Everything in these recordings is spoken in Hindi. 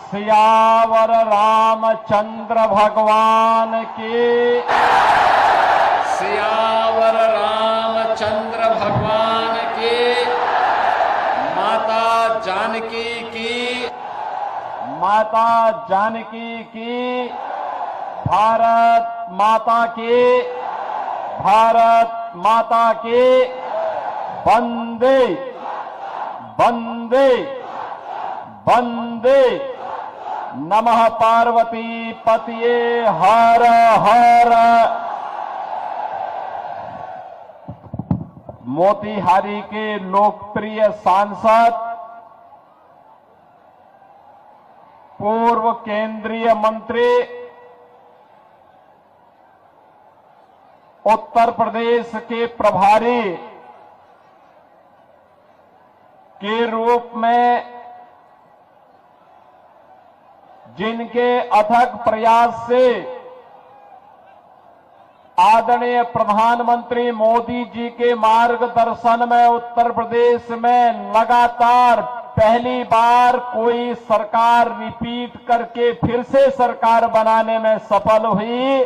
सियावर रामचंद्र भगवान की। सियावर रामचंद्र भगवान की। माता जानकी की। माता जानकी की। भारत माता की। भारत माता की। वंदे वंदे वंदे। नमः पार्वती पतिये हर हर। मोतिहारी के लोकप्रिय सांसद, पूर्व केंद्रीय मंत्री, उत्तर प्रदेश के प्रभारी के रूप में जिनके अथक प्रयास से आदरणीय प्रधानमंत्री मोदी जी के मार्गदर्शन में उत्तर प्रदेश में लगातार पहली बार कोई सरकार रिपीट करके फिर से सरकार बनाने में सफल हुई,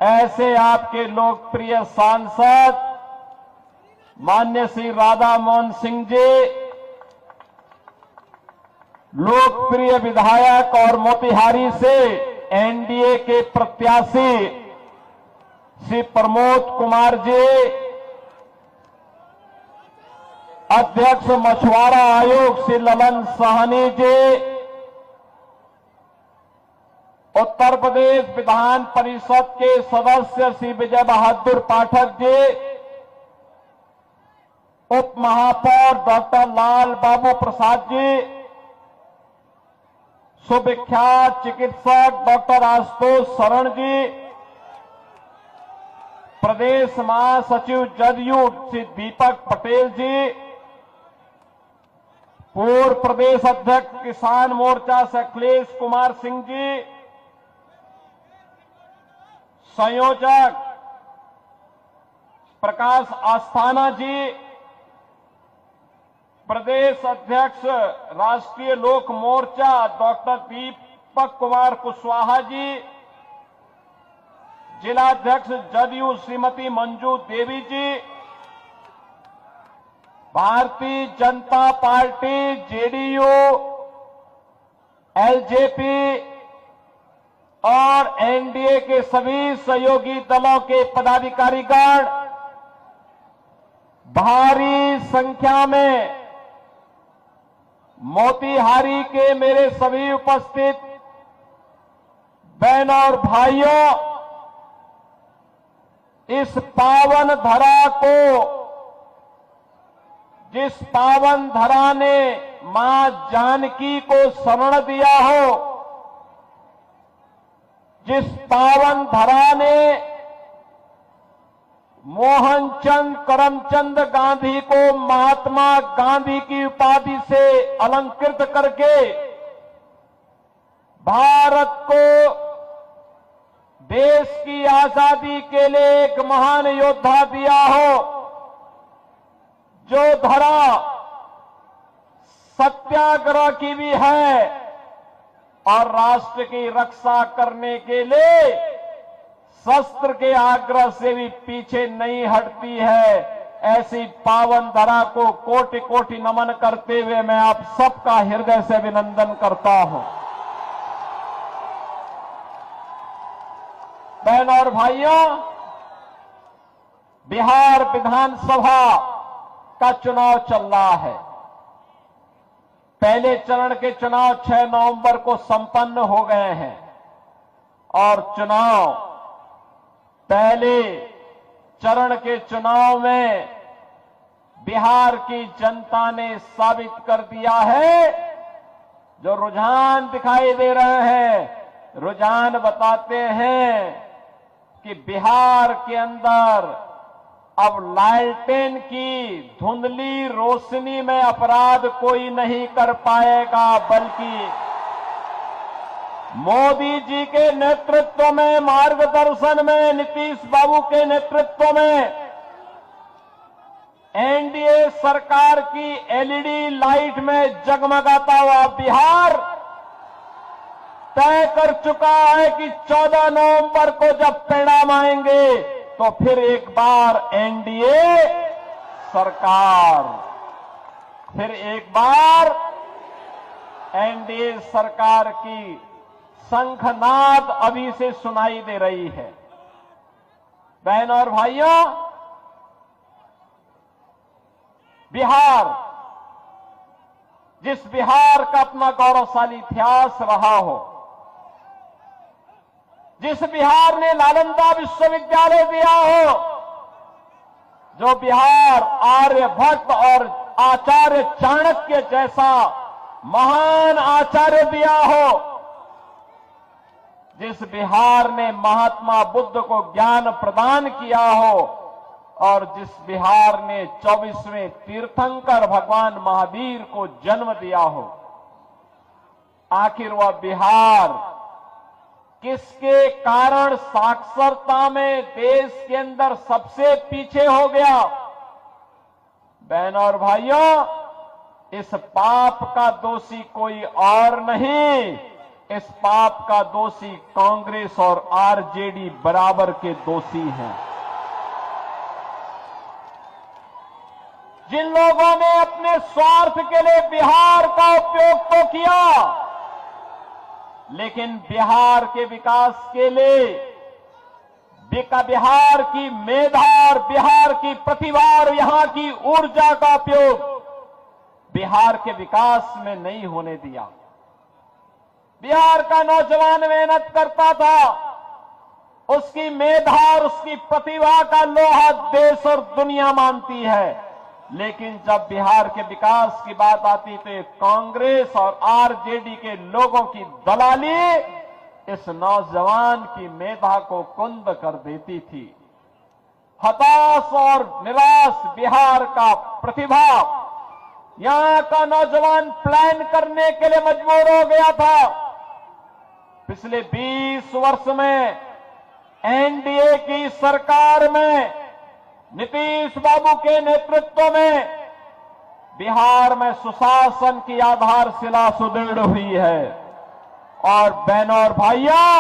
ऐसे आपके लोकप्रिय सांसद माननीय श्री राधा मोहन सिंह जी, लोकप्रिय विधायक और मोतिहारी से एनडीए के प्रत्याशी श्री प्रमोद कुमार जी, अध्यक्ष मछुआरा आयोग श्री ललन साहनी जी, उत्तर प्रदेश विधान परिषद के सदस्य श्री विजय बहादुर पाठक जी, उप महापौर डॉक्टर लाल बाबू प्रसाद जी, सुविख्यात चिकित्सक डॉक्टर आशुतोष शरण जी, प्रदेश महासचिव जदयू श्री दीपक पटेल जी, पूर्व प्रदेश अध्यक्ष किसान मोर्चा से अखिलेश कुमार सिंह जी, संयोजक प्रकाश आस्थाना जी, प्रदेश अध्यक्ष राष्ट्रीय लोक मोर्चा डॉक्टर दीपक कुमार कुशवाहा जी, जिलाध्यक्ष जदयू श्रीमती मंजू देवी जी, Bharatiya Janata party JDU, LJP और एनडीए के सभी सहयोगी दलों के पदाधिकारीगण भारी संख्या में मोतिहारी के मेरे सभी उपस्थित बहनों और भाइयों, इस पावन धरा को, जिस पावन धरा ने मां जानकी को शरण दिया हो, जिस पावन धरा ने मोहनचंद करमचंद गांधी को महात्मा गांधी की उपाधि से अलंकृत करके भारत को देश की आजादी के लिए एक महान योद्धा दिया हो, जो धरा सत्याग्रह की भी है और राष्ट्र की रक्षा करने के लिए शस्त्र के आग्रह से भी पीछे नहीं हटती है, ऐसी पावन धरा को कोटि कोटि नमन करते हुए मैं आप सबका हृदय से अभिनंदन करता हूं। बहनों और भाइयों, बिहार विधानसभा का चुनाव चल रहा है। पहले चरण के चुनाव 6 नवंबर को संपन्न हो गए हैं और पहले चरण के चुनाव में बिहार की जनता ने साबित कर दिया है, जो रुझान दिखाई दे रहे हैं, रुझान बताते हैं कि बिहार के अंदर अब लालटेन की धुंधली रोशनी में अपराध कोई नहीं कर पाएगा, बल्कि मोदी जी के नेतृत्व में, मार्गदर्शन में, नीतीश बाबू के नेतृत्व में एनडीए सरकार की एलईडी लाइट में जगमगाता हुआ बिहार तय कर चुका है कि 14 नवंबर को जब परिणाम आएंगे तो फिर एक बार एनडीए सरकार, फिर एक बार एनडीए सरकार की शंखनाद अभी से सुनाई दे रही है। बहन और भाइयों, बिहार, जिस बिहार का अपना गौरवशाली इतिहास रहा हो, जिस बिहार ने नालंदा विश्वविद्यालय दिया हो, जो बिहार आर्यभट्ट और आचार्य चाणक्य जैसा महान आचार्य दिया हो, जिस बिहार ने महात्मा बुद्ध को ज्ञान प्रदान किया हो और जिस बिहार ने 24वें तीर्थंकर भगवान महावीर को जन्म दिया हो, आखिर वह बिहार किसके कारण साक्षरता में देश के अंदर सबसे पीछे हो गया? बहनों और भाइयों, इस पाप का दोषी कोई और नहीं, इस पाप का दोषी कांग्रेस और आरजेडी बराबर के दोषी हैं। जिन लोगों ने अपने स्वार्थ के लिए बिहार का उपयोग तो किया, लेकिन बिहार के विकास के लिए बिहार की मेधा और बिहार की प्रतिभा और यहां की ऊर्जा का उपयोग बिहार के विकास में नहीं होने दिया। बिहार का नौजवान मेहनत करता था, उसकी मेधा और उसकी प्रतिभा का लोहा देश और दुनिया मानती है, लेकिन जब बिहार के विकास की बात आती तो कांग्रेस और आरजेडी के लोगों की दलाली इस नौजवान की मेधा को कुंद कर देती थी। हताश और निराश बिहार का प्रतिभा, यहां का नौजवान प्लान करने के लिए मजबूर हो गया था। पिछले 20 वर्ष में एनडीए की सरकार में नीतीश बाबू के नेतृत्व में बिहार में सुशासन की आधारशिला सुदृढ़ हुई है। और बहनों और भाइयों,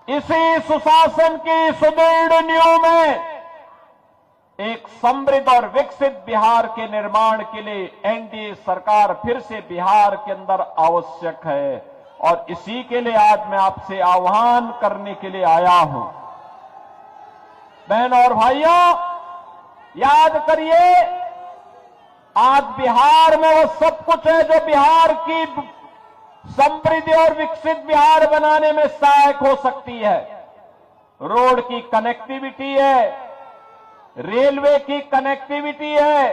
इसी सुशासन की सुदृढ़ नींव में एक समृद्ध और विकसित बिहार के निर्माण के लिए एनडीए सरकार फिर से बिहार के अंदर आवश्यक है। और इसी के लिए आज मैं आपसे आह्वान करने के लिए आया हूं। बहनों और भाइयों, याद करिए, आज बिहार में वो सब कुछ है जो बिहार की समृद्धि और विकसित बिहार बनाने में सहायक हो सकती है। रोड की कनेक्टिविटी है, रेलवे की कनेक्टिविटी है,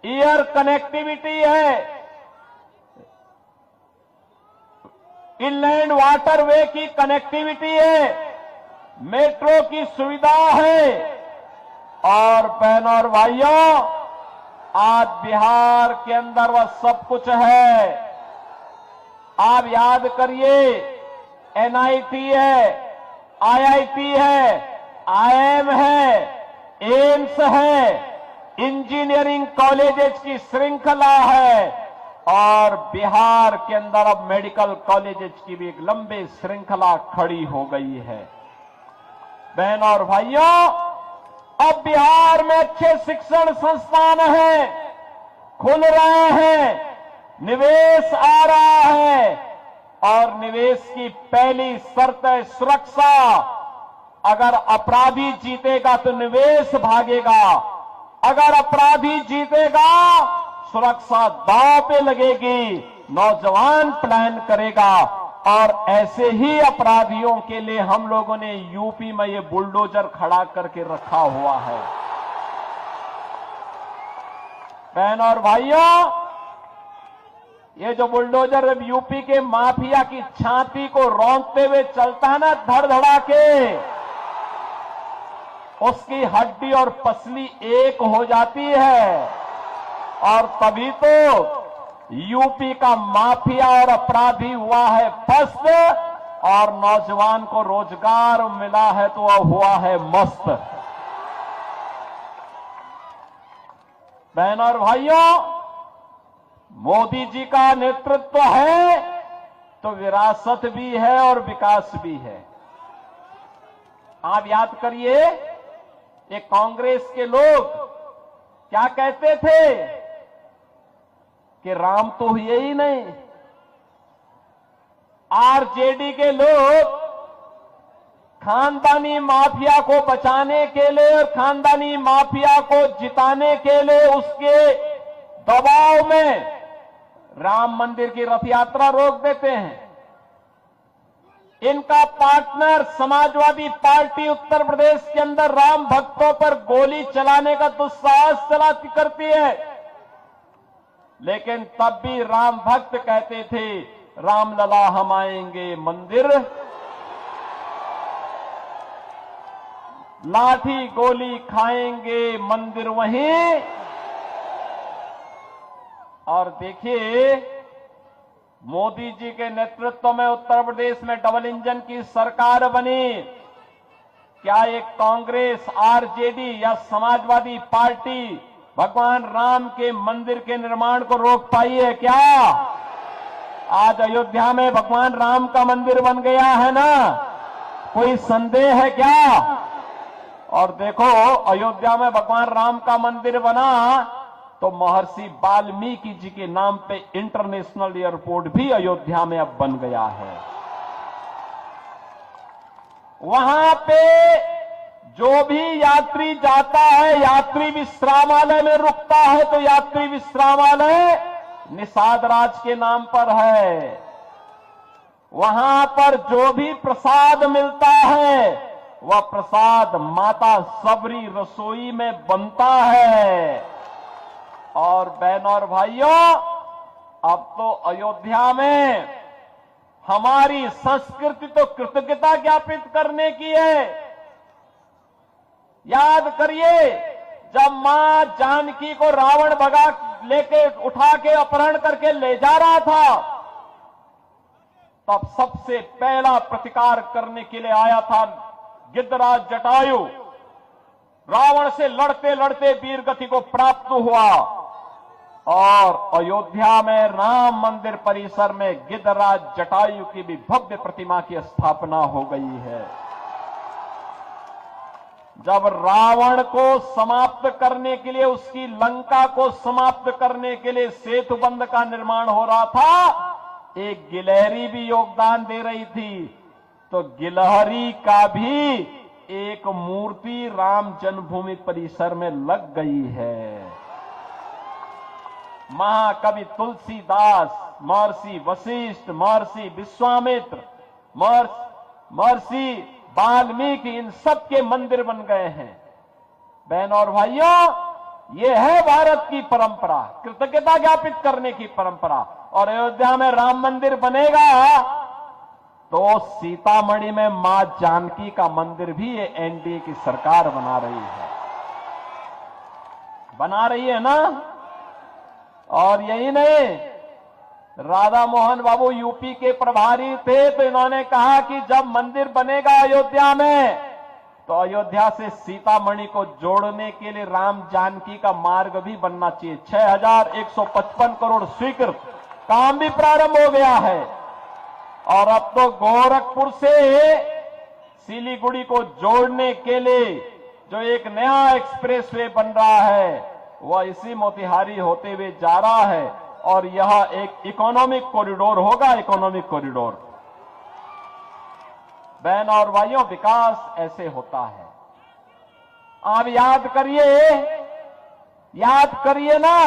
एयर कनेक्टिविटी है, इनलैंड वाटरवे की कनेक्टिविटी है, मेट्रो की सुविधा है। और बहनों और भाइयों, आज बिहार के अंदर वह सब कुछ है। आप याद करिए, एनआईटी है, आईआईटी है, आईएम है, एम्स है, इंजीनियरिंग कॉलेजेस की श्रृंखला है और बिहार के अंदर अब मेडिकल कॉलेजेस की भी एक लंबी श्रृंखला खड़ी हो गई है। बहनों और भाइयों, अब बिहार में अच्छे शिक्षण संस्थान हैं, खुल रहे हैं, निवेश आ रहा है और निवेश की पहली शर्त है सुरक्षा। अगर अपराधी जीतेगा तो निवेश भागेगा, अगर अपराधी जीतेगा सुरक्षा दांव पे लगेगी, नौजवान प्लान करेगा। और ऐसे ही अपराधियों के लिए हम लोगों ने यूपी में ये बुलडोजर खड़ा करके रखा हुआ है। बहनों और भाइयों, ये जो बुलडोजर यूपी के माफिया की छाती को रौंदते हुए चलता है ना, धड़धड़ा के, उसकी हड्डी और पसली एक हो जाती है। और तभी तो यूपी का माफिया और अपराधी हुआ है फस्त और नौजवान को रोजगार मिला है तो वह हुआ है मस्त। बहन और भाइयों, मोदी जी का नेतृत्व है तो विरासत भी है और विकास भी है। आप याद करिए, ये कांग्रेस के लोग क्या कहते थे कि राम तो हुए ही नहीं। आरजेडी के लोग खानदानी माफिया को बचाने के लिए और खानदानी माफिया को जिताने के लिए उसके दबाव में राम मंदिर की रथ यात्रा रोक देते हैं। इनका पार्टनर समाजवादी पार्टी उत्तर प्रदेश के अंदर राम भक्तों पर गोली चलाने का दुस्साहस चलाती करती है, लेकिन तब भी राम भक्त कहते थे रामलला हम आएंगे मंदिर, लाठी गोली खाएंगे मंदिर वहीं। और देखिए, मोदी जी के नेतृत्व में उत्तर प्रदेश में डबल इंजन की सरकार बनी। क्या एक कांग्रेस, आरजेडी या समाजवादी पार्टी भगवान राम के मंदिर के निर्माण को रोक पाई है क्या? आज अयोध्या में भगवान राम का मंदिर बन गया है ना, कोई संदेह है क्या? और देखो, अयोध्या में भगवान राम का मंदिर बना तो महर्षि वाल्मीकि जी के नाम पे इंटरनेशनल एयरपोर्ट भी अयोध्या में अब बन गया है। वहां पे जो भी यात्री जाता है, यात्री विश्रामालय में रुकता है तो यात्री विश्रामालय निषाद राज के नाम पर है। वहां पर जो भी प्रसाद मिलता है वह प्रसाद माता सबरी रसोई में बनता है। और बहनों और भाइयों, अब तो अयोध्या में हमारी संस्कृति तो कृतज्ञता ज्ञापित करने की है। याद करिए, जब मां जानकी को रावण भगा लेके उठा के अपहरण करके ले जा रहा था, तब सबसे पहला प्रतिकार करने के लिए आया था गिद्धराज जटायु। रावण से लड़ते लड़ते वीर गति को प्राप्त हुआ और अयोध्या में राम मंदिर परिसर में गिद्धराज जटायु की भी भव्य प्रतिमा की स्थापना हो गई है। जब रावण को समाप्त करने के लिए, उसकी लंका को समाप्त करने के लिए सेतु बंध का निर्माण हो रहा था, एक गिलहरी भी योगदान दे रही थी। तो गिलहरी का भी एक मूर्ति राम जन्मभूमि परिसर में लग गई है। महाकवि तुलसीदास, महर्षि वशिष्ठ, महर्षि विश्वामित्र, महर्षि वाल्मीकि, इन सब के मंदिर बन गए हैं। बहनों और भाइयों, ये है भारत की परंपरा, कृतज्ञता ज्ञापित करने की परंपरा। और अयोध्या में राम मंदिर बनेगा तो सीतामढ़ी में मां जानकी का मंदिर भी ये एनडीए की सरकार बना रही है ना। और यही नहीं, राधा मोहन बाबू यूपी के प्रभारी थे, तो इन्होंने कहा कि जब मंदिर बनेगा अयोध्या में तो अयोध्या से सीतामढ़ी को जोड़ने के लिए राम जानकी का मार्ग भी बनना चाहिए। 6155 करोड़ स्वीकृत, काम भी प्रारंभ हो गया है। और अब तो गोरखपुर से सिलीगुड़ी को जोड़ने के लिए जो एक नया एक्सप्रेसवे बन रहा है वह इसी मोतिहारी होते हुए जा रहा है। और यह एक इकोनॉमिक कॉरिडोर होगा, इकोनॉमिक कॉरिडोर। बहन और भाइयों, विकास ऐसे होता है। आप याद करिए ना,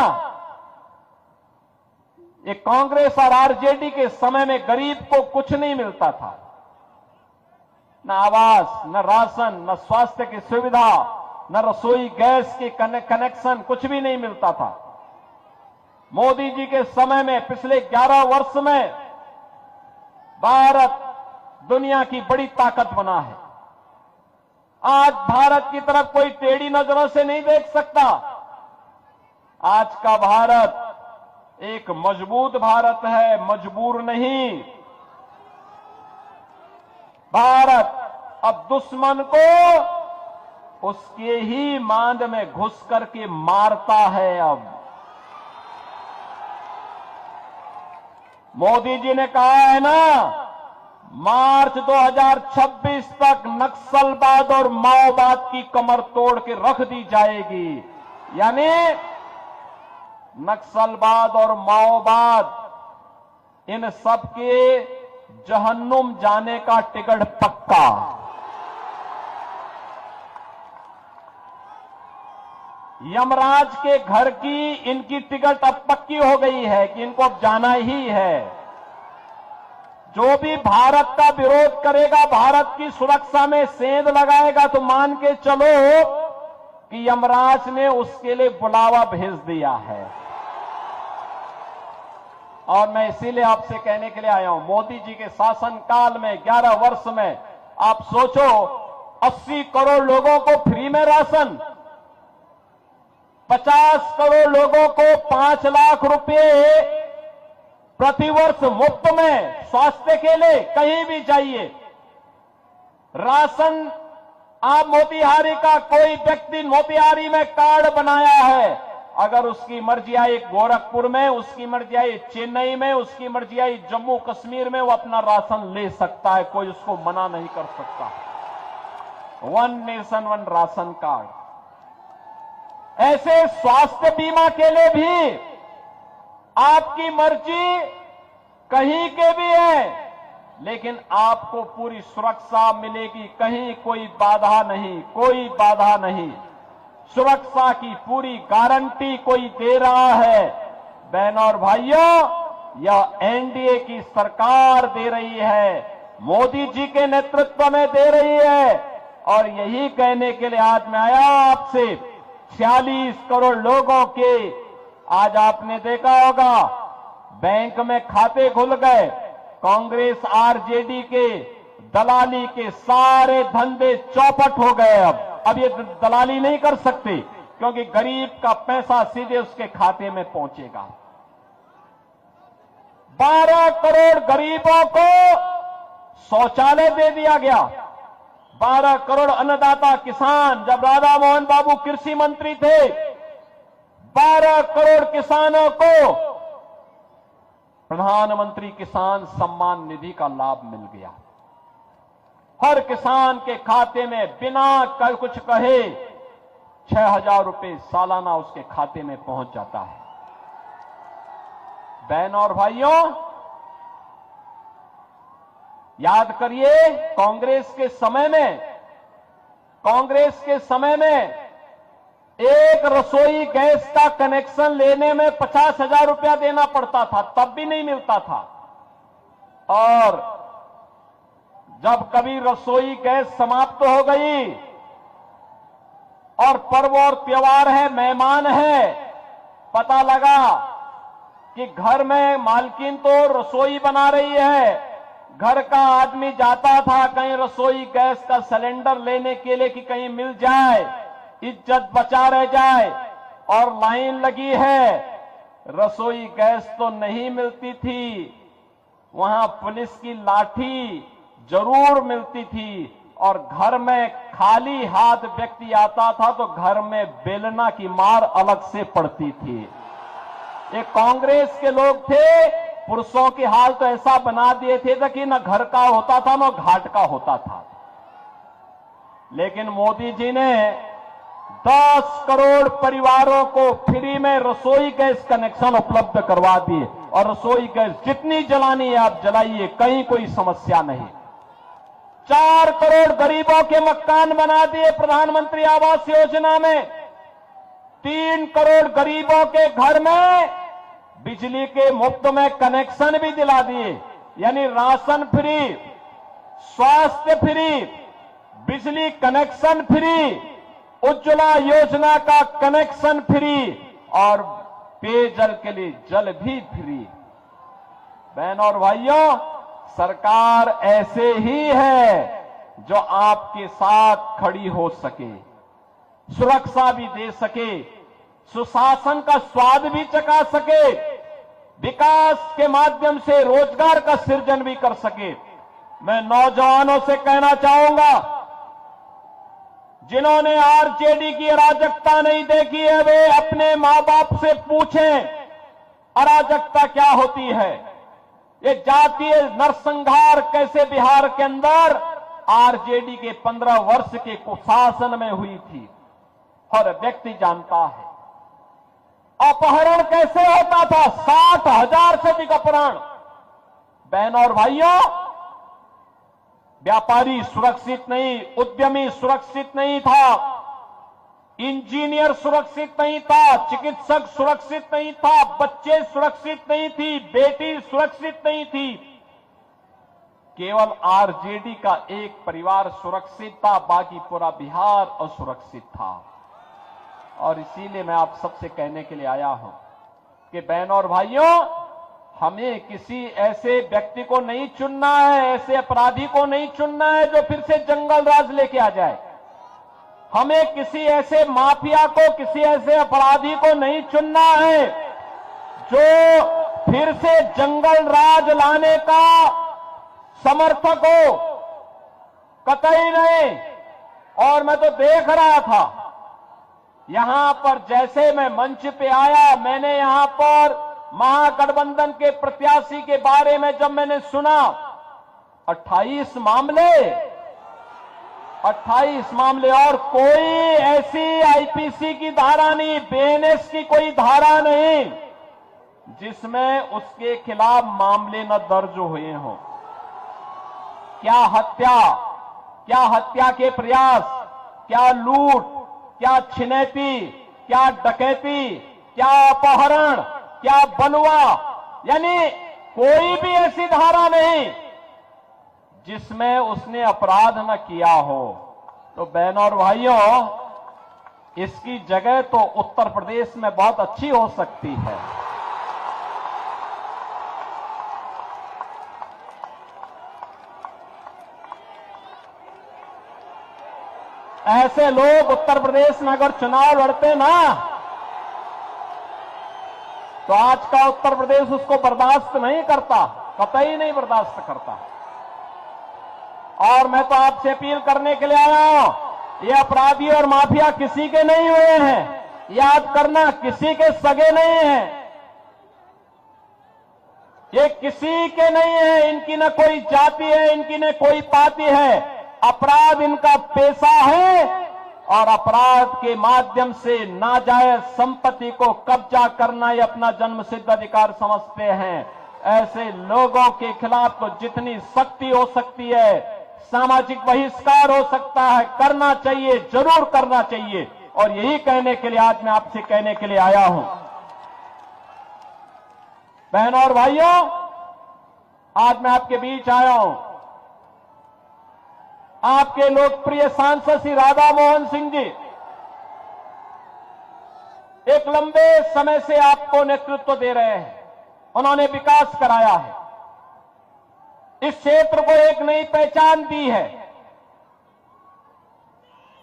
ये कांग्रेस और आरजेडी के समय में गरीब को कुछ नहीं मिलता था, न आवास, न राशन, न स्वास्थ्य की सुविधा, न रसोई गैस की कनेक्शन, कुछ भी नहीं मिलता था। मोदी जी के समय में पिछले 11 वर्ष में भारत दुनिया की बड़ी ताकत बना है। आज भारत की तरफ कोई टेढ़ी नजरों से नहीं देख सकता। आज का भारत एक मजबूत भारत है, मजबूर नहीं। भारत अब दुश्मन को उसके ही मांद में घुस करके मारता है। अब मोदी जी ने कहा है ना, मार्च 2026 तक नक्सलवाद और माओवाद की कमर तोड़ के रख दी जाएगी। यानी नक्सलवाद और माओवाद, इन सब के जहन्नुम जाने का टिकट पक्का। यमराज के घर की इनकी टिकट अब पक्की हो गई है कि इनको अब जाना ही है। जो भी भारत का विरोध करेगा, भारत की सुरक्षा में सेंध लगाएगा, तो मान के चलो कि यमराज ने उसके लिए बुलावा भेज दिया है। और मैं इसीलिए आपसे कहने के लिए आया हूं, मोदी जी के शासनकाल में 11 वर्ष में आप सोचो 80 करोड़ लोगों को फ्री में राशन, 50 करोड़ लोगों को 5 लाख रुपए प्रतिवर्ष मुफ्त में स्वास्थ्य के लिए कहीं भी जाइए। राशन आप मोतिहारी का कोई व्यक्ति मोतिहारी में कार्ड बनाया है, अगर उसकी मर्जी आई गोरखपुर में, उसकी मर्जी आई चेन्नई में, उसकी मर्जी आई जम्मू कश्मीर में, वो अपना राशन ले सकता है, कोई उसको मना नहीं कर सकता। One nation one ration card. ऐसे स्वास्थ्य बीमा के लिए भी आपकी मर्जी कहीं के भी है, लेकिन आपको पूरी सुरक्षा मिलेगी, कहीं कोई बाधा नहीं, कोई बाधा नहीं। सुरक्षा की पूरी गारंटी कोई दे रहा है। बहनों और भाइयों, यह एनडीए की सरकार दे रही है, मोदी जी के नेतृत्व में दे रही है। और यही कहने के लिए आज मैं आया आपसे, 46 करोड़ लोगों के, आज आपने देखा होगा बैंक में खाते खुल गए। कांग्रेस आरजेडी के दलाली के सारे धंधे चौपट हो गए। अब ये दलाली नहीं कर सकते, क्योंकि गरीब का पैसा सीधे उसके खाते में पहुंचेगा। 12 करोड़ गरीबों को शौचालय दे दिया गया। 12 करोड़ अन्नदाता किसान, जब राधा मोहन बाबू कृषि मंत्री थे, 12 करोड़ किसानों को प्रधानमंत्री किसान सम्मान निधि का लाभ मिल गया। हर किसान के खाते में बिना कुछ कहे 6,000 रुपए सालाना उसके खाते में पहुंच जाता है। बहनों और भाइयों, याद करिए कांग्रेस के समय में एक रसोई गैस का कनेक्शन लेने में 50,000 रुपया देना पड़ता था, तब भी नहीं मिलता था। और जब कभी रसोई गैस समाप्त हो गई और पर्व और त्योहार है, मेहमान है, पता लगा कि घर में मालकिन तो रसोई बना रही है, घर का आदमी जाता था कहीं रसोई गैस का सिलेंडर लेने के लिए कि कहीं मिल जाए, इज्जत बचा रह जाए, और लाइन लगी है, रसोई गैस तो नहीं मिलती थी, वहां पुलिस की लाठी जरूर मिलती थी। और घर में खाली हाथ व्यक्ति आता था तो घर में बेलना की मार अलग से पड़ती थी। ये कांग्रेस के लोग थे, पुरुषों की हाल तो ऐसा बना दिए थे कि न घर का होता था न घाट का होता था। लेकिन मोदी जी ने 10 करोड़ परिवारों को फ्री में रसोई गैस कनेक्शन उपलब्ध करवा दिए, और रसोई गैस जितनी जलानी है आप जलाइए, कहीं कोई समस्या नहीं। 4 करोड़ गरीबों के मकान बना दिए प्रधानमंत्री आवास योजना में। 3 करोड़ गरीबों के घर में बिजली के मुफ्त में कनेक्शन भी दिला दिए, यानी राशन फ्री, स्वास्थ्य फ्री, बिजली कनेक्शन फ्री, उज्ज्वला योजना का कनेक्शन फ्री, और पेयजल के लिए जल भी फ्री। बहनों और भाइयों, सरकार ऐसे ही है जो आपके साथ खड़ी हो सके, सुरक्षा भी दे सके, सुशासन का स्वाद भी चखा सके, विकास के माध्यम से रोजगार का सृजन भी कर सके। मैं नौजवानों से कहना चाहूंगा, जिन्होंने आरजेडी की अराजकता नहीं देखी है वे अपने मां बाप से पूछें अराजकता क्या होती है। ये जातीय नरसंहार कैसे बिहार के अंदर आरजेडी के 15 वर्ष के शासन में हुई थी, हर व्यक्ति जानता है। अपहरण कैसे होता था, 60,000 से अधिक अपहरण। बहनों और भाइयों, व्यापारी सुरक्षित नहीं, उद्यमी सुरक्षित नहीं था, इंजीनियर सुरक्षित नहीं था, चिकित्सक सुरक्षित नहीं था, बच्चे सुरक्षित नहीं थी, बेटी सुरक्षित नहीं थी। केवल आरजेडी का एक परिवार सुरक्षित था, बाकी पूरा बिहार असुरक्षित था। और इसीलिए मैं आप सबसे कहने के लिए आया हूं कि बहनों और भाइयों, हमें किसी ऐसे व्यक्ति को नहीं चुनना है, ऐसे अपराधी को नहीं चुनना है जो फिर से जंगल राज लेके आ जाए। हमें किसी ऐसे माफिया को, किसी ऐसे अपराधी को नहीं चुनना है जो फिर से जंगल राज लाने का समर्थक हो, कतई नहीं। और मैं तो देख रहा था यहां पर, जैसे मैं मंच पे आया, मैंने यहां पर महागठबंधन के प्रत्याशी के बारे में जब मैंने सुना, 28 मामले और कोई ऐसी आईपीसी की धारा नहीं, बीएनएस की कोई धारा नहीं जिसमें उसके खिलाफ मामले न दर्ज हुए हों। क्या हत्या के प्रयास, क्या लूट, क्या छिनैती, क्या डकैती, क्या अपहरण, क्या बलवा, यानी कोई भी ऐसी धारा नहीं जिसमें उसने अपराध न किया हो। तो बहनों और भाइयों, इसकी जगह तो उत्तर प्रदेश में बहुत अच्छी हो सकती है। ऐसे लोग उत्तर प्रदेश में अगर चुनाव लड़ते ना, तो आज का उत्तर प्रदेश उसको बर्दाश्त नहीं करता, कतई नहीं बर्दाश्त करता। और मैं तो आपसे अपील करने के लिए आया हूं, ये अपराधी और माफिया किसी के नहीं हुए हैं, याद करना, किसी के सगे नहीं हैं, ये किसी के नहीं है। इनकी न कोई जाति है, इनकी न कोई पाति है। अपराध इनका पेशा है और अपराध के माध्यम से नाजायज संपत्ति को कब्जा करना ये अपना जन्मसिद्ध अधिकार समझते हैं। ऐसे लोगों के खिलाफ तो जितनी सख्ती हो सकती है, सामाजिक बहिष्कार हो सकता है, करना चाहिए, जरूर करना चाहिए। और यही कहने के लिए आज मैं आपसे कहने के लिए आया हूं। बहनों और भाइयों, आज मैं आपके बीच आया हूं। आपके लोकप्रिय सांसद श्री राधा मोहन सिंह जी एक लंबे समय से आपको नेतृत्व दे रहे हैं, उन्होंने विकास कराया है, इस क्षेत्र को एक नई पहचान दी है।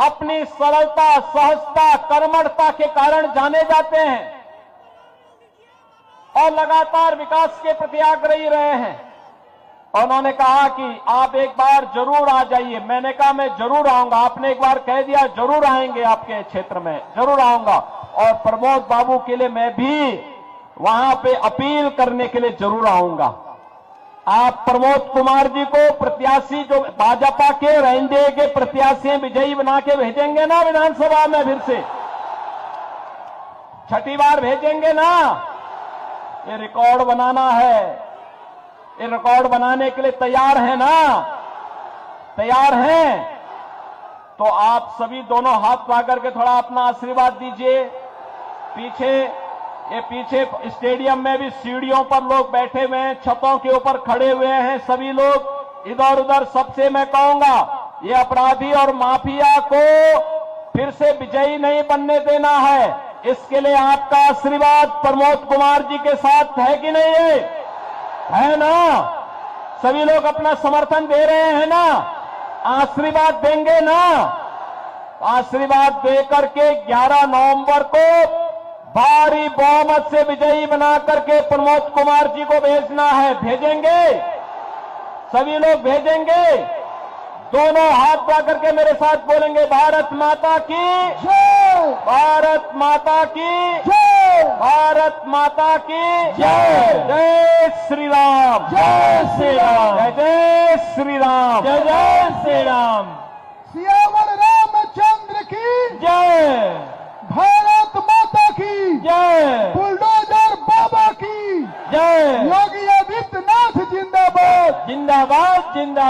अपनी सरलता, सहजता, कर्मठता के कारण जाने जाते हैं और लगातार विकास के प्रति आग्रही रहे हैं। उन्होंने कहा कि आप एक बार जरूर आ जाइए। मैंने कहा मैं जरूर आऊंगा। आपने एक बार कह दिया जरूर आएंगे, आपके क्षेत्र में जरूर आऊंगा। और प्रमोद बाबू के लिए मैं भी वहां पे अपील करने के लिए जरूर आऊंगा। आप प्रमोद कुमार जी को प्रत्याशी, जो भाजपा के एनडीए के प्रत्याशी विजयी बना के भेजेंगे ना विधानसभा में, फिर से छठी बार भेजेंगे ना। ये रिकॉर्ड बनाना है, ये रिकॉर्ड बनाने के लिए तैयार है ना? तैयार हैं? तो आप सभी दोनों हाथ पा करके थोड़ा अपना आशीर्वाद दीजिए। पीछे स्टेडियम में भी सीढ़ियों पर लोग बैठे हुए हैं, छतों के ऊपर खड़े हुए हैं सभी लोग। इधर उधर सबसे मैं कहूंगा, ये अपराधी और माफिया को फिर से विजयी नहीं बनने देना है। इसके लिए आपका आशीर्वाद प्रमोद कुमार जी के साथ है कि नहीं है ना? सभी लोग अपना समर्थन दे रहे हैं ना? आशीर्वाद देंगे ना? आशीर्वाद देकर के 11 नवंबर को भारी बहुमत से विजयी बना करके प्रमोद कुमार जी को भेजना है। भेजेंगे? सभी लोग भेजेंगे? दोनों हाथ बढ़ा करके मेरे साथ बोलेंगे, भारत माता की जय, भारत माता की जय, भारत माता की जय। जय श्री राम, जय श्री राम, जय जय श्री राम, जय जय श्री राम। सियावर रामचंद्र की जय, भारत माता की जय बुलडोजर बाबा की जय, योगी आदित्यनाथ जिंदाबाद। जिंदाबाद जिंदाबाद।